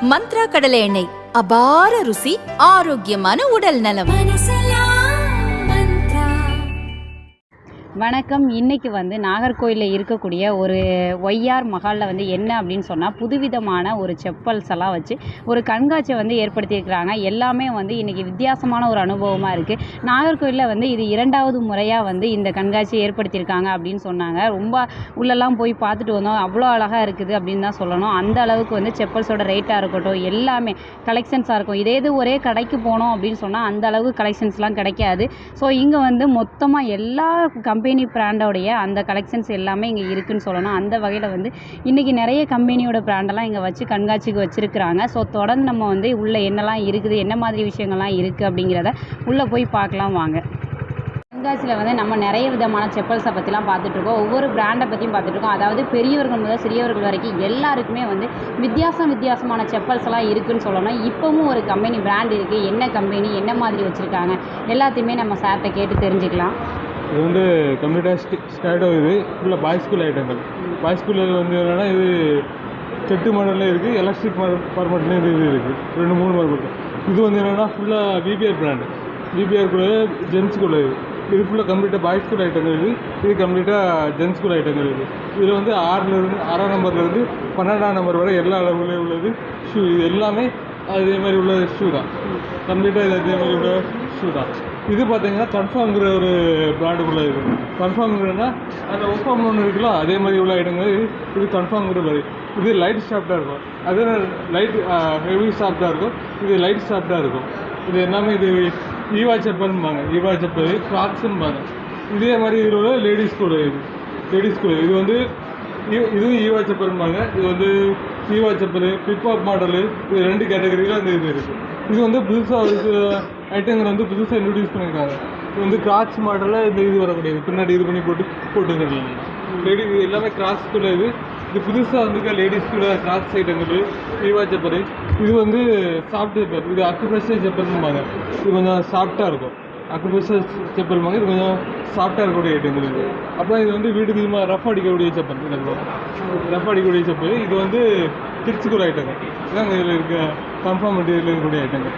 மந்த்ரா கடலை எண்ணெய், அபார ருசி, ஆரோக்கியமான உடல் நலம். வணக்கம். இன்றைக்கி நாகர்கோயிலில் இருக்கக்கூடிய ஒரு ஒய்ஆர் மஹாலில் என்ன அப்படின்னு சொன்னால், புதுவிதமான ஒரு செப்பல்ஸ் எல்லாம் வச்சு ஒரு கண்காட்சியை ஏற்படுத்தியிருக்கிறாங்க. எல்லாமே இன்றைக்கி வித்தியாசமான ஒரு அனுபவமாக இருக்குது. நாகர்கோயிலில் இது 2வது முறையாக இந்த கண்காட்சியை ஏற்படுத்தியிருக்காங்க அப்படின்னு சொன்னாங்க. ரொம்ப உள்ளெல்லாம் போய் பார்த்துட்டு வந்தோம். அவ்வளோ அழகாக இருக்குது அப்படின்னு தான் சொல்லணும். அந்த அளவுக்கு செப்பல்ஸோட ரேட்டாக இருக்கட்டும், எல்லாமே கலெக்ஷன்ஸாக இருக்கும். இதே இது ஒரே கடைக்கு போனோம் அப்படின்னு சொன்னால் அந்த அளவுக்கு கலெக்ஷன்ஸ்லாம் கிடைக்காது. ஸோ இங்கே மொத்தமாக எல்லா கம்பெனி பிராண்டோடைய அந்த கலெக்ஷன்ஸ் எல்லாமே இங்கே இருக்குதுன்னு சொல்லணும். அந்த வகையில் இன்றைக்கி நிறைய கம்பெனியோட பிராண்டெல்லாம் இங்கே வச்சு கண்காட்சிக்கு வச்சுருக்கிறாங்க. ஸோ தொடர்ந்து நம்ம உள்ளே என்னெல்லாம் இருக்குது, என்ன மாதிரி விஷயங்கள்லாம் இருக்குது அப்படிங்கிறத உள்ளே போய் பார்க்கலாம் வாங்க. கண்காட்சியில் நம்ம நிறைய விதமான செப்பல்ஸை பற்றிலாம் பார்த்துட்ருக்கோம். ஒவ்வொரு பிராண்டை பற்றியும் பார்த்துட்ருக்கோம். அதாவது பெரியவர்கள் முதல் சிறியவர்கள் வரைக்கும் எல்லாருக்குமே வித்தியாசமான செப்பல்ஸ் எல்லாம் இருக்குதுன்னு சொல்லணும். இப்போவும் ஒரு கம்பெனி பிராண்ட் இருக்குது. என்ன கம்பெனி, என்ன மாதிரி வச்சுருக்காங்க, எல்லாத்தையுமே நம்ம சார்கிட்ட கேட்டு தெரிஞ்சுக்கலாம். இது கம்ப்ளீட்டாக ஸ்டார்ட் ஆகுது. ஃபுல்லாக பாய்ஸ் ஸ்கூல் ஐட்டங்கள். பாய்ஸ் ஸ்கூலில் என்னென்னா இது செட்டு மாடலில் இருக்குது, எலக்ட்ரிக் ஃபார்மேட்லேயும் இது இருக்குது. 2-3 மாடல். இது என்னென்னா ஃபுல்லாக விபிஆர் பிராண்டு. விபிஆர் கூட ஜென்ஸ்குள்ள இது ஃபுல்லாக கம்ப்ளீட்டாக பாய்ஸ் ஸ்கூல் ஐட்டங்கள் இருக்குது. இது கம்ப்ளீட்டாக ஜென்ஸ் ஸ்கூல் ஐட்டங்கள் இருக்குது. இதில் 6ஆம் நம்பர்லேருந்து 12ஆம் நம்பர் வரை எல்லா அளவுலேயும் உள்ளது ஷூ. இது எல்லாமே அதே மாதிரி உள்ள ஷூ தான். கம்ப்ளீட்டாக இது அதே மாதிரி உள்ள ஷூ தான். இது பார்த்தீங்கன்னா கன்ஃபார்ம்ங்கிற ஒரு பிராண்டுக்குள்ளே இருக்குது. கன்ஃபார்ம்ங்கிறன்னா அந்த ஒஃபார்ம் ஒன்று இருக்குல்ல, அதே மாதிரி உள்ள ஐட்டங்கள் இது கன்ஃபார்ம்ங்கிற மாதிரி. இது லைட் சாஃப்டாக இருக்கும், அது லைட் ஹெவி சாஃப்டாக இருக்கும். இது லைட் சாஃப்டாக இருக்கும். இது எல்லாமே இது ஈவா செப்பல்ம்பாங்க. ஈவா செப்பல் கிராக்ஸும்பாங்க. இதே மாதிரி இதில் உள்ள லேடிஸ் கூட இது இதுவும் ஈவா செப்பல்ம்பாங்க. இது ஈவா செப்பல், பிப்ஆப் மாடலு, இது 2 கேட்டகரியில் அந்த இது இருக்குது. இது புதுசாக ஒரு ஐட்டங்கள் புதுசாக இன்ட்ரடியூஸ் பண்ணியிருக்காங்க. இது கிராக்ஸ் மாடலில் இது வரக்கூடியது. பின்னாடி இது பண்ணி போட்டுருக்காங்க. லேடி இது எல்லாமே கிராக்ஸ்குள்ள இது புதுசாக லேடிஸ்குள்ள கிராக்ஸ் ஐட்டங்கள், ஈவா செப்பல். இது சாஃப்ட் செப்பல். இது அக்குப்ரெஷர் செப்பல்ம்பாங்க. இது கொஞ்சம் சாஃப்டாக இருக்கும். அக்குப்ரெஷர் செப்பல்பாங்க. இது கொஞ்சம் சாஃப்டாக இருக்கக்கூடிய ஐட்டங்கள் இது. அப்புறம் இது வீட்டுக்கு ரஃப் அடிக்கக்கூடிய செப்பல். ரஃப் அடிக்கக்கூடிய செப்பல். இது கிட்ஸுக்குள்ள ஐட்டங்கள். இதாங்க இதில் இருக்க கன்ஃபார்ம் மெட்டீரியல் இருக்கக்கூடிய ஐட்டங்கள்.